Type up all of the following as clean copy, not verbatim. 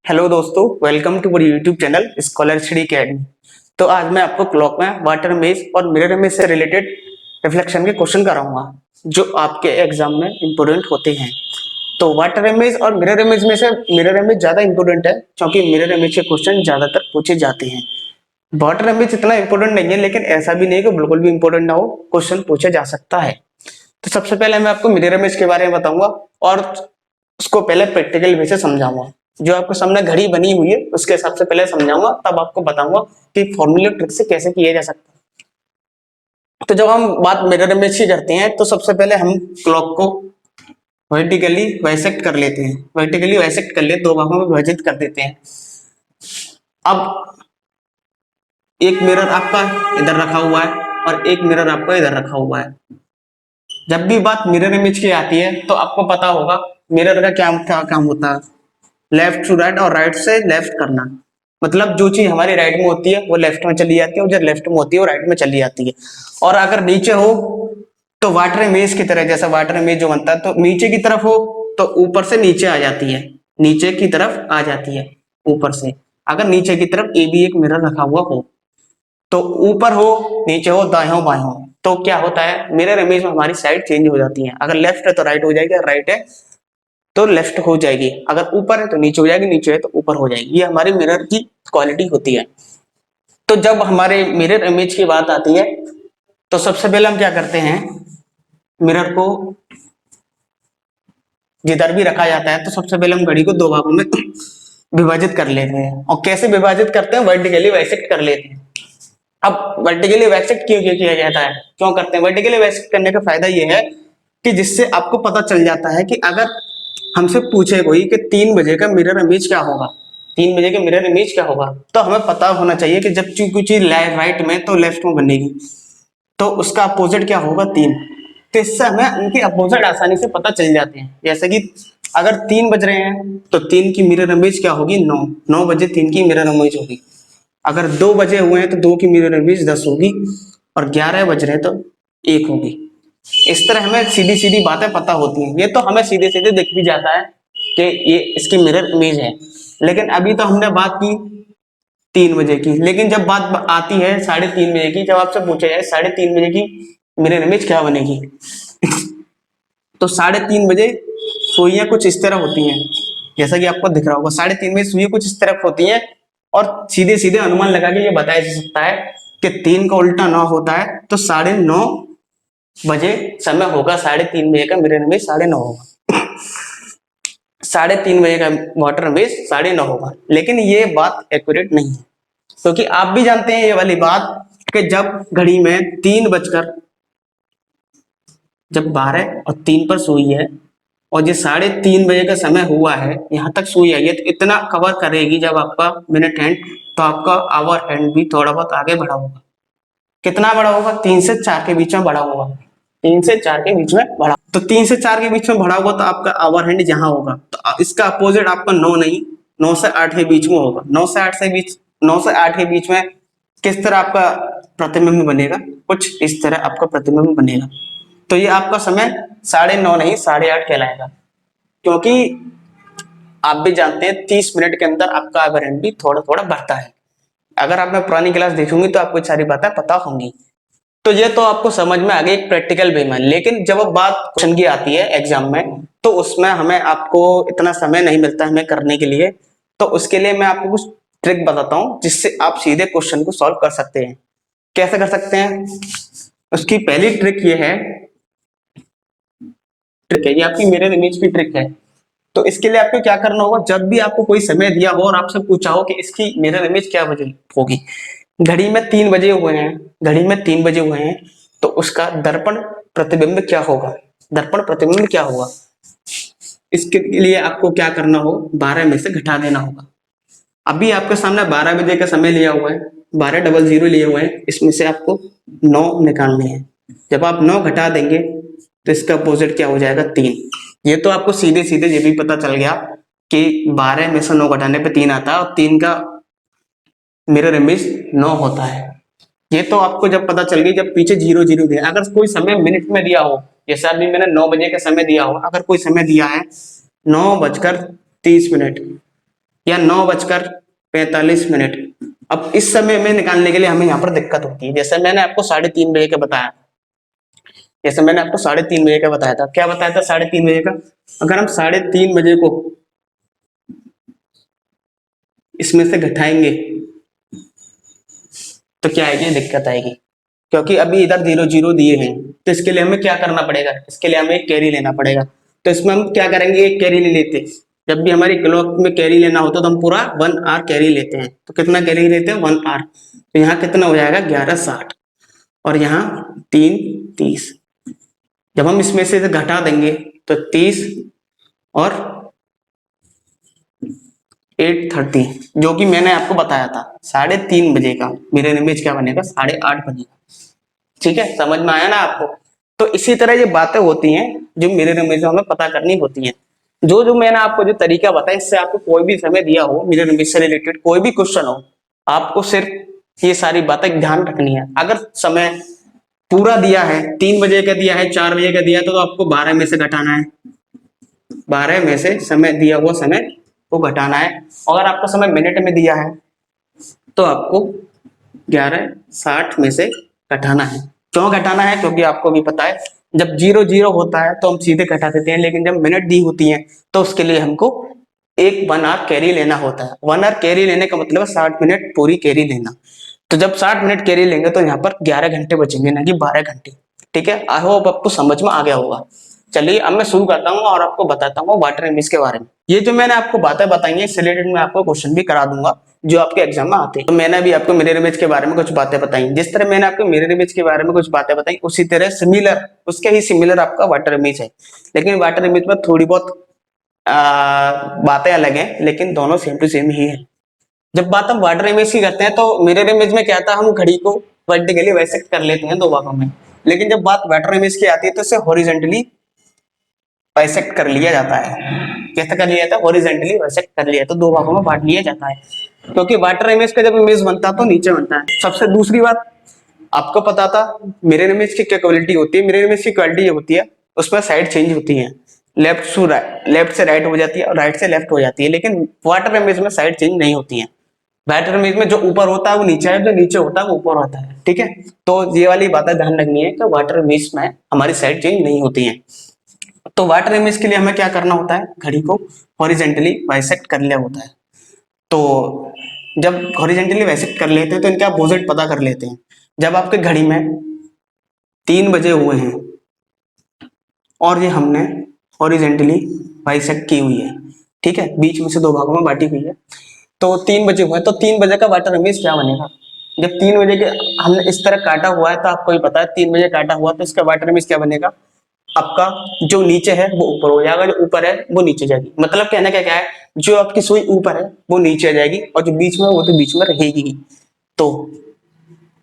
Hello दोस्तों, welcome to YouTube channel scholar study academy. तो आज मैं आपको क्लॉक में वाटर इमेज और मिरर इमेज से रिलेटेड रिफ्लेक्शन के क्वेश्चन कराऊंगा जो आपके एग्जाम में इंपॉर्टेंट होते हैं। तो वाटर इमेज और मिरर इमेज में से मिरर इमेज ज्यादा इंपॉर्टेंट है क्योंकि मिरर इमेज के क्वेश्चन ज्यादातर पूछे जाते हैं। वाटर इमेज इतना इंपॉर्टेंट नहीं है, लेकिन ऐसा भी नहीं कि बिल्कुल भी इंपॉर्टेंट ना हो, क्वेश्चन पूछा जा सकता है। तो सबसे पहले मैं आपको मिरर इमेज के बारे में बताऊंगा और उसको पहले प्रैक्टिकल वे से समझाऊंगा। जो आपके सामने घड़ी बनी हुई है उसके हिसाब से पहले समझाऊंगा, तब आपको बताऊंगा कि फॉर्मूले ट्रिक से कैसे किया जा सकता है। तो जब हम बात मिरर इमेज की करते हैं तो सबसे पहले हम क्लॉक को वर्टिकली बाइसेक्ट कर लेते हैं। वर्टिकली बाइसेक्ट कर ले, दो भागों में विभाजित कर देते हैं। अब एक मिरर आपका इधर रखा हुआ है और एक मिरर आपका इधर रखा हुआ है। जब भी बात मिरर इमेज की आती है तो आपको पता होगा मिरर का क्या काम होता है, लेफ्ट टू राइट और राइट से लेफ्ट करना। मतलब जो चीज हमारी राइट में होती है वो लेफ्ट में चली जाती है और जो लेफ्ट में होती है वो राइट में चली जाती है। और अगर नीचे हो तो वाटर इमेज की तरह, जैसा वाटर इमेज जो बनता है तो नीचे की तरफ हो तो ऊपर से नीचे आ जाती है, नीचे की तरफ आ जाती है ऊपर से। अगर नीचे की तरफ ए भी एक मिरर रखा हुआ हो तो ऊपर हो नीचे हो दाएं हो बाएं हो तो क्या होता है, मिरर इमेज में हमारी साइड चेंज हो जाती है। अगर लेफ्ट है तो राइट हो जाएगी, अगर राइट है तो लेफ्ट हो जाएगी, अगर ऊपर है तो नीचे हो जाएगी, नीचे है तो ऊपर हो जाएगी। ये हमारे मिरर की क्वालिटी होती है। तो जब हमारे मिरर इमेज की बात आती है तो सबसे पहले हम क्या करते हैं, मिरर को जिधर भी रखा जाता है तो सबसे पहले हम घड़ी को दो भागों में विभाजित कर लेते हैं। और कैसे विभाजित करते हैं, वर्टिकली बाइसेक्ट कर लेते हैं। अब वर्टिकली बाइसेक्ट क्यों किया जाता है, क्यों करते हैं वर्टिकली बाइसेक्ट करने का फायदा ये है कि जिससे आपको पता चल जाता है कि अगर हमसे पूछे कोई कि 3 बजे का मिरर इमेज क्या होगा, 3 बजे का मिरर इमेज क्या होगा, तो हमें पता होना चाहिए कि जब कोई चीज राइट में तो लेफ्ट में बनेगी तो उसका अपोजिट क्या होगा, 3। तो इससे हमें उनके अपोजिट आसानी से पता चल जाते हैं। जैसे कि अगर 3 बज रहे हैं तो 3 की मिरर इमेज क्या होगी, 9। 9 बजे 3 की मिरर इमेज होगी। अगर 2 बजे हुए हैं तो 2 की मिरर इमेज 10 होगी और 11 बज रहे हैं तो 1 होगी। इस तरह हमें सीधी सीधी बातें पता होती हैं। ये तो हमें सीधे सीधे दिख भी जाता है कि ये इसकी मिरर इमेज है। लेकिन अभी तो हमने बात की 3 बजे की, लेकिन जब बात आती है 3:30 बजे की, जब आपसे पूछा जाए 3:30 बजे की मिरर इमेज क्या बनेगी तो 3:30 बजे सुइयां कुछ इस तरह होती हैं, जैसा कि आपको दिख रहा होगा। 3:30 बजे सुइयां कुछ इस तरह होती हैं और सीधे सीधे अनुमान लगा के ये बताया जा सकता है कि 3 का उल्टा 9 होता है तो 9:30 बजे समय होगा। 3:30 बजे का मिरर इमेज 9:30 होगा। 3:30 बजे का वाटर इमेज 9:30 होगा। लेकिन ये बात एक्यूरेट नहीं है, क्योंकि आप भी जानते हैं ये वाली बात कि जब घड़ी में 12 और 3 पर सुई है और ये 3:30 बजे का समय हुआ है, यहाँ तक सुई आई है तो इतना कवर करेगी। जब आपका मिनट हैंड तो आपका आवर हैंड भी थोड़ा बहुत आगे बढ़ा होगा। कितना बड़ा होगा, 3 से 4 के बीच में बढ़ा होगा। 3 से 4 के बीच में बढ़ा, तो 3 से 4 के बीच में बढ़ा होगा तो आपका आवर हैंड जहां होगा तो इसका अपोजिट आपका 9 नहीं, 9 से 8 के बीच में होगा। 9 से 8 के बीच में किस तरह आपका प्रतिबिंब बनेगा, कुछ इस तरह आपका प्रतिबिंब बनेगा। तो ये आपका समय 9:30 नहीं 8:30 कहलाएगा, क्योंकि आप भी जानते हैं 30 मिनट के अंदर आपका आवर हैंड भी थोड़ा थोड़ा बढ़ता है। अगर आपने पुरानी क्लास देखी होंगी तो आपको सारी बातें पता होंगी। तो ये तो आपको समझ में आ गई एक प्रैक्टिकल वे में। लेकिन जब बात क्वेश्चन की आती है एग्जाम में तो उसमें हमें आपको इतना समय नहीं मिलता हमें करने के लिए। तो उसके लिए मैं आपको कुछ ट्रिक बताता हूँ जिससे आप सीधे क्वेश्चन को सॉल्व कर सकते हैं। कैसे कर सकते हैं, उसकी पहली ट्रिक ये है, ये आपकी मिरर इमेज की ट्रिक है। तो इसके लिए आपको क्या करना होगा, जब भी आपको कोई समय दिया हो और आपसे पूछा हो कि इसकी मिरर इमेज क्या बजे होगी, घड़ी में 3 बजे हुए हैं, घड़ी में 3 बजे हुए हैं तो उसका दर्पण प्रतिबिंब क्या होगा, दर्पण प्रतिबिंब क्या होगा। इसके लिए आपको क्या करना हो, 12 में से घटा देना होगा। अभी आपके सामने 12 बजे का समय लिया हुआ है, 12:00 लिए हुए हैं, इसमें से आपको 9 निकालने हैं। जब आप 9 घटा देंगे तो इसका अपोजिट क्या हो जाएगा, 3। ये तो आपको सीधे सीधे ये भी पता चल गया कि 12 में से 9 घटाने पे 3 आता है और 3 का मिरर इमेज 9 होता है। ये तो आपको जब पता चल गई, जब पीछे 0 दिया, अगर कोई समय मिनट में दिया हो, जैसे अभी मैंने 9 बजे का समय दिया हो, अगर कोई समय दिया है 9:30 मिनट, या 9:45। अब इस समय में निकालने के लिए हमें यहाँ पर दिक्कत होती है। जैसे मैंने आपको 3:30 का बताया, जैसे मैंने आपको 3:30 का बताया था, क्या बताया था 3:30 का। अगर हम 3:30 को इसमें से घटाएंगे तो क्या आएगी, दिक्कत आएगी, क्योंकि अभी इधर 0 0 दिए हैं। तो इसके लिए हमें क्या करना पड़ेगा, इसके लिए हमें एक कैरी लेना पड़ेगा। तो इसमें हम क्या करेंगे, एक कैरी ले लेते। जब भी हमारी क्लॉक में कैरी लेना होता है तो हम पूरा 1 आवर कैरी लेते हैं। तो कितना कैरी लेते हैं, 1 आवर। तो यहाँ कितना हो जाएगा, 11:60 और यहाँ 3:30। जब हम इसमें से घटा देंगे तो 30 और 8:30, जो कि मैंने आपको बताया था 3:30 का मिरर इमेज क्या बनेगा, 8:30 बनेगा। ठीक है, समझ में आया ना आपको। तो इसी तरह ये बातें होती हैं जो मिरर इमेज में हमें पता करनी होती हैं। जो जो मैंने आपको जो तरीका बताया, इससे आपको कोई भी समय दिया हो, मिरर इमेज से रिलेटेड कोई भी क्वेश्चन हो, आपको सिर्फ ये सारी बातें ध्यान रखनी है। अगर समय पूरा दिया है, 3 बजे का दिया है, 4 बजे का दिया है, तो आपको 12 में से घटाना है। 12 में से समय दिया हुआ समय को घटाना है। अगर आपको समय मिनट में दिया है तो आपको 11:60 में से घटाना है। क्यों घटाना है, क्योंकि आपको भी पता है जब 0 0 होता है तो हम सीधे घटा देते हैं, लेकिन जब मिनट दी होती है तो उसके लिए हमको एक 1 आवर कैरी लेना होता है। 1 आवर कैरी लेने का मतलब है 60 मिनट पूरी कैरी लेना। तो जब 60 मिनट कैरी लेंगे तो यहाँ पर 11 घंटे बचेंगे, ना कि 12 घंटे। ठीक है, आई होप आपको समझ में आ गया होगा। चलिए अब मैं शुरू करता हूँ और आपको बताता हूँ वाटर इमेज के बारे में। ये जो मैंने आपको बातें बताई हैं, इससे रिलेटेड मैं आपको क्वेश्चन भी करा दूंगा जो आपके एग्जाम में आते हैं। तो मैंने भी आपको मिरर इमेज के बारे में कुछ बातें बताई। जिस तरह मैंने आपको मिरर इमेज के बारे में कुछ बातें बताई, उसी तरह सिमिलर, उसके ही सिमिलर आपका वाटर इमेज है। लेकिन वाटर इमेज में थोड़ी बहुत बातें अलग हैं, लेकिन दोनों सेम टू सेम ही है। जब बात हम वाटर इमेज की करते हैं तो मिरर इमेज में क्या था, हम घड़ी को वर्टिकली बाइसेक्ट कर लेते हैं 2 भागों में। लेकिन जब बात वाटर इमेज की आती है तो इसे हॉरिजॉन्टली बाइसेक्ट कर लिया जाता है। कैसे कर लिया जाता है, हॉरिजॉन्टली बाइसेक्ट कर लिया, तो 2 भागों में बांट लिया जाता है। क्योंकि वाटर इमेज का जब इमेज बनता है तो नीचे बनता है। सबसे दूसरी बात आपको पता था मिरर इमेज की क्या क्वालिटी होती है। मिरर इमेज की क्वालिटी ये होती है, उसमें साइड चेंज होती है, लेफ्ट से राइट हो जाती है और राइट से लेफ्ट हो जाती है। लेकिन वाटर इमेज में साइड चेंज नहीं होती है। वाटर इमेज में जो ऊपर होता है वो नीचे है, जो नीचे होता है वो ऊपर होता है। ठीक है, तो ये वाली बातें ध्यान रखनी है कि वाटर इमेज में हमारी साइड चेंज नहीं होती है। तो वाटर इमेज के लिए हमें क्या करना होता है, घड़ी को हॉरिजॉन्टली बाइसेक्ट कर लिया होता है। तो जब हॉरिजॉन्टली बाइसेक्ट कर लेते हैं तो इनका अपोजिट पता कर लेते हैं। जब आपके घड़ी में 3 बजे हुए हैं और ये हमने हॉरिजॉन्टली बाइसेक्ट की हुई है, ठीक है, बीच में से 2 भागों में बांटी हुई है, तो 3 बजे हुए, तो 3 बजे का वाटर इमेज क्या बनेगा। जब 3 बजे के हमने इस तरह काटा हुआ है तो आपको ही पता है 3 बजे काटा हुआ तो इसका वाटर इमेज क्या बनेगा, आपका जो नीचे है वो ऊपर हो जाएगा, जो ऊपर है वो नीचे जाएगी। मतलब कहने का क्या है, जो आपकी सुई ऊपर है वो नीचे आ जाएगी और जो बीच में है वो तो बीच में रहेगी ही। तो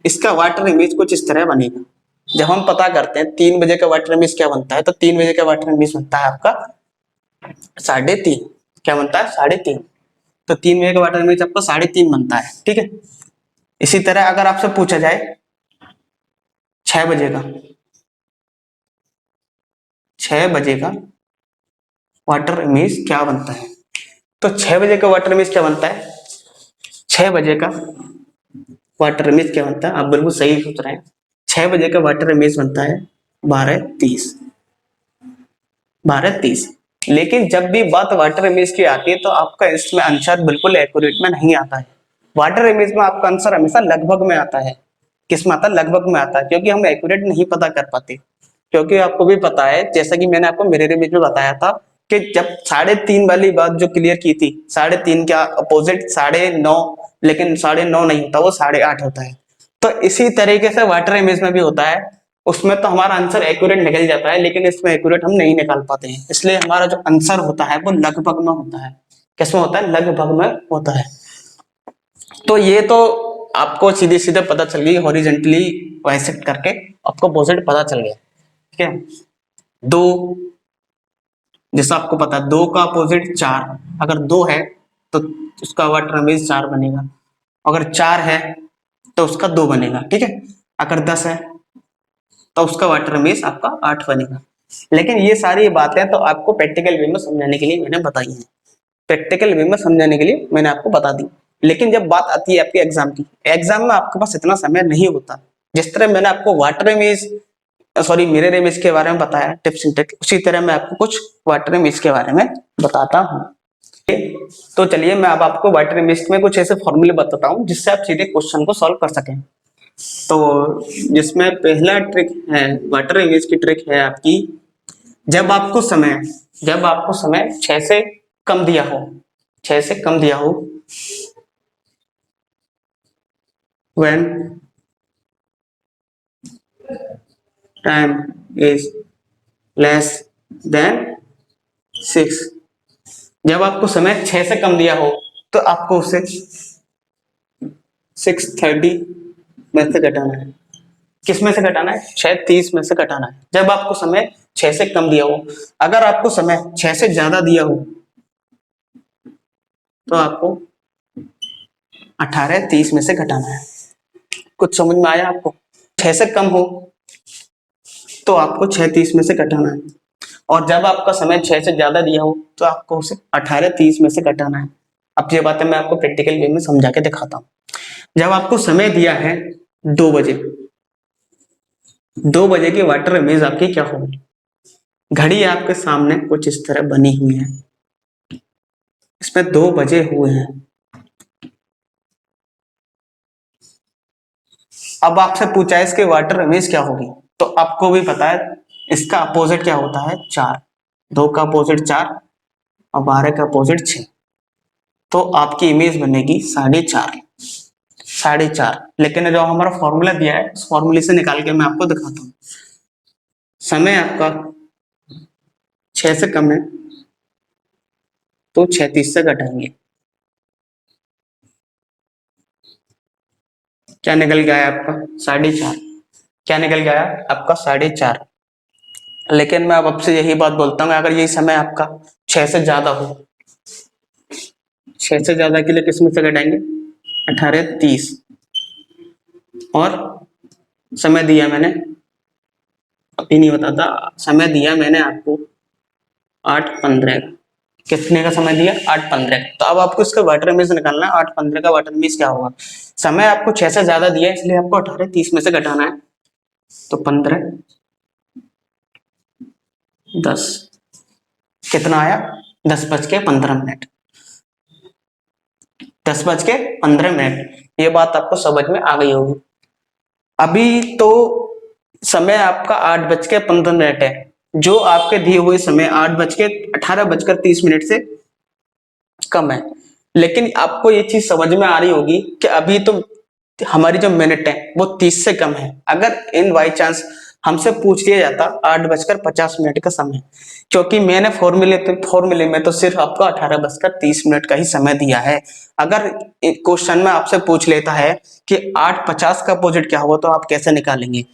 इसका वाटर इमेज कुछ इस तरह बनेगा। जब हम पता करते हैं 3 बजे का वाटर इमेज क्या बनता है, तो 3 बजे का वाटर इमेज बनता है आपका 3:30। क्या बनता है, 3:30। तो 3 बजे का वाटर इमेज आपका 3:30 बनता है। ठीक है, इसी तरह अगर आपसे पूछा जाए 6 बजे का, 6 बजे का वाटर इमेज क्या बनता है, तो 6 बजे का वाटर इमेज क्या बनता है, 6 बजे का वाटर इमेज क्या बनता है, आप बिल्कुल सही सोच रहे हैं। 6 बजे का वाटर इमेज बनता है 12:30, 12:30। लेकिन जब भी बात वाटर इमेज की आती है तो आपका इसमें आंसर बिल्कुल एक्यूरेट में नहीं आता है। वाटर इमेज में आपका आंसर हमेशा लगभग में आता है। किस में आता है, लगभग में आता है, क्योंकि हम एक्यूरेट नहीं पता कर पाते। क्योंकि आपको भी पता है, जैसा कि मैंने आपको मिरर इमेज में बताया था कि जब 3:30 वाली बात जो क्लियर की थी, 3:30 का अपोजिट 9:30, लेकिन 9:30 नहीं होता, वो 8:30 होता है। तो इसी तरीके से वाटर इमेज में भी होता है। उसमें तो हमारा आंसर एक्यूरेट निकल जाता है, लेकिन इसमें एक्यूरेट हम नहीं निकाल पाते हैं। इसलिए हमारा जो आंसर होता है वो लगभग में होता है। किसमें होता है, लगभग में होता है। तो ये तो आपको सीधे सीधे पता चल गई, हॉरिजॉन्टली बाइसेक्ट करके आपको अपोजिट पता चल गया। ठीक है, 2, जैसा आपको पता है 2 का अपोजिट 4, अगर 2 है तो उसका वाटर इमेज 4 बनेगा, अगर 4 है तो उसका 2 बनेगा। ठीक है, अगर 10 है तो उसका वाटर इमेज आपका 8 बनेगा। लेकिन ये सारी बातें तो आपको प्रैक्टिकल वे में समझाने के लिए मैंने बताई हैं। प्रैक्टिकल वे में समझाने के लिए मैंने आपको बता दी। लेकिन जब बात आती है आपके एग्जाम की, एग्जाम में आपके पास इतना समय नहीं होता। जिस तरह मैंने आपको वाटर इमेज मिरर इमेज के बारे में बताया टिप्स एंड ट्रिक, उसी तरह मैं आपको कुछ वाटर इमेज के बारे में बताता हूँ। तो चलिए मैं अब आपको वाटर इमेज में कुछ ऐसे फॉर्मूले बताता हूँ जिससे आप सीधे क्वेश्चन को सॉल्व कर सकें। तो जिसमें पहला ट्रिक है, वाटर इमेज की ट्रिक है आपकी, जब आपको समय 6 से कम दिया हो, 6 से कम दिया हो, when time is less than 6, जब आपको समय 6 से कम दिया हो तो आपको उसे 6:30 में से घटाना है। किस में से घटाना है? 6:30 में से घटाना है। जब आपको समय 6 से कम दिया हो, अगर आपको समय 6 से ज्यादा दिया हो तो आपको 18:30 में से घटाना है। कुछ समझ में आया आपको? 6 से कम हो तो आपको 6:30 में से घटाना है, और जब आपका समय 6 से ज्यादा दिया हो तो आपको उसे 18:30 में से घटाना है। अब ये बातें मैं आपको प्रैक्टिकल वे में समझा के दिखाता हूँ। जब आपको समय दिया है 2 बजे, 2 बजे की वाटर इमेज आपकी क्या होगी? घड़ी आपके सामने कुछ इस तरह बनी हुई है, इसमें 2 बजे हुए हैं। अब आपसे पूछा है इसके वाटर इमेज क्या होगी, तो आपको भी पता है इसका अपोजिट क्या होता है? 4। 2 का अपोजिट 4 और 12 का अपोजिट 6, तो आपकी इमेज बनेगी 4.5, 4.5। लेकिन जो हमारा फॉर्मूला दिया है उस फॉर्मूले से निकाल के मैं आपको दिखाता हूँ। समय आपका 6 से कम है तो 36 से घटाएंगे, क्या निकल गया है आपका? 4.5। क्या निकल गया है आपका? 4.5। लेकिन मैं अब आपसे यही बात बोलता हूँ, अगर यही समय आपका 6 से ज्यादा हो, 6 से ज्यादा के लिए किस में से घटाएंगे? 18:30। और समय दिया मैंने, अभी नहीं बताता, समय दिया मैंने आपको 8:15 का। कितने का समय दिया? 8:15 का। तो अब आपको इसका वाटर इमेज निकालना है। 8:15 का वाटर इमेज क्या होगा? समय आपको 6 से ज्यादा दिया है इसलिए आपको 18:30 में से घटाना है, तो 15:10 कितना आया? 10:15। 10:15। ये बात आपको समझ में आ गई होगी। अभी तो समय आपका 8:15 है, जो आपके दिए हुए समय 18:30 से कम है। लेकिन आपको ये चीज समझ में आ रही होगी कि अभी तो हमारी जो मिनट है वो 30 से कम है। अगर इन बाई चांस हमसे पूछ लिया जाता 8:50 का समय, क्योंकि मैंने फॉर्मूले में तो सिर्फ आपको 18:30 का ही समय दिया है। अगर क्वेश्चन में आपसे पूछ लेता है कि 8:50 का अपोजिट क्या होगा तो आप कैसे निकालेंगे?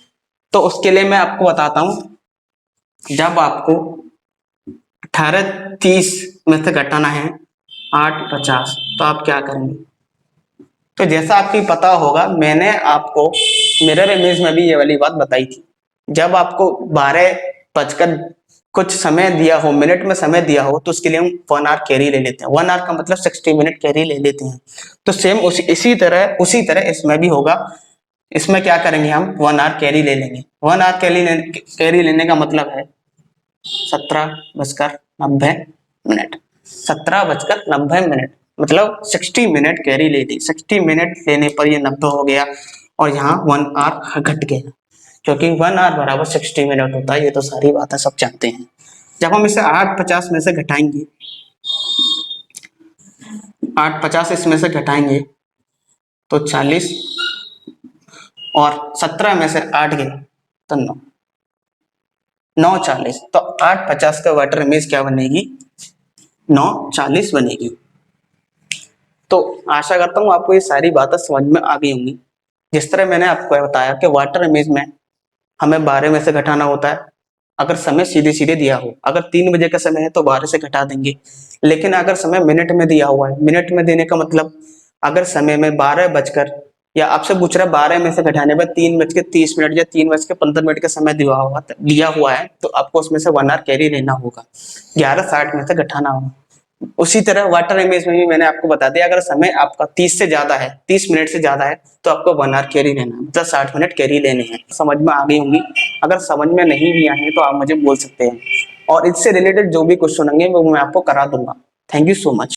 तो उसके लिए मैं आपको बताता हूं, जब आपको 18:30 में से घटाना है 8:50, तो आप क्या करेंगे? तो जैसा आपको पता होगा, मैंने आपको मिरर इमेज में भी ये वाली बात बताई थी। जब आपको 12 बजकर कुछ समय दिया हो, मिनट में समय दिया हो, तो उसके लिए हम 1 आवर कैरी ले लेते हैं। 1 आवर का मतलब 60 मिनट कैरी ले लेते हैं। तो सेम उसी तरह इसमें भी होगा। इसमें क्या करेंगे? हम 1 आवर कैरी ले लेंगे। 1 आवर कैरी लेने का मतलब है 17:90। 17:90 मतलब 60 मिनट कैरी ले ली। 60 मिनट लेने पर ये 90 हो गया, और यहाँ 1 आवर घट गया, क्योंकि 1 आवर बराबर 60 मिनट होता है। ये तो सारी बातें सब जानते हैं। जब हम इसे 8:50 में से घटाएंगे, 8:50 इसमें से घटाएंगे तो 40, और 17 में से 8 गए तो 9, 9:40। तो 8:50 का वाटर इमेज क्या बनेगी? 9:40 बनेगी। तो आशा करता हूँ आपको ये सारी बातें समझ में आ गई होंगी। जिस तरह मैंने आपको बताया कि वाटर इमेज में हमें 12 में से घटाना होता है अगर समय सीधे सीधे दिया हो। अगर 3 बजे का समय है तो 12 से घटा देंगे। लेकिन अगर समय मिनट में दिया हुआ है, मिनट में देने का मतलब अगर समय में 12 बजकर, या आपसे पूछ रहा है 12 में से घटाने पर 3:30 या 3:15 का समय दिया हुआ है, तो आपको उसमें से 1 आवर कैरी लेना होगा, 11:60 में से घटाना होगा। उसी तरह वाटर इमेज में भी मैंने आपको बता दिया, अगर समय आपका 30 से ज्यादा है, 30 मिनट से ज्यादा है, तो आपको 1 आवर कैरी लेना है, मतलब 60 मिनट कैरी लेने हैं। समझ में आ गई होंगी। अगर समझ में नहीं भी आए हैं तो आप मुझे बोल सकते हैं, और इससे रिलेटेड जो भी क्वेश्चन होंगे वो मैं आपको करा दूंगा। Thank you so much.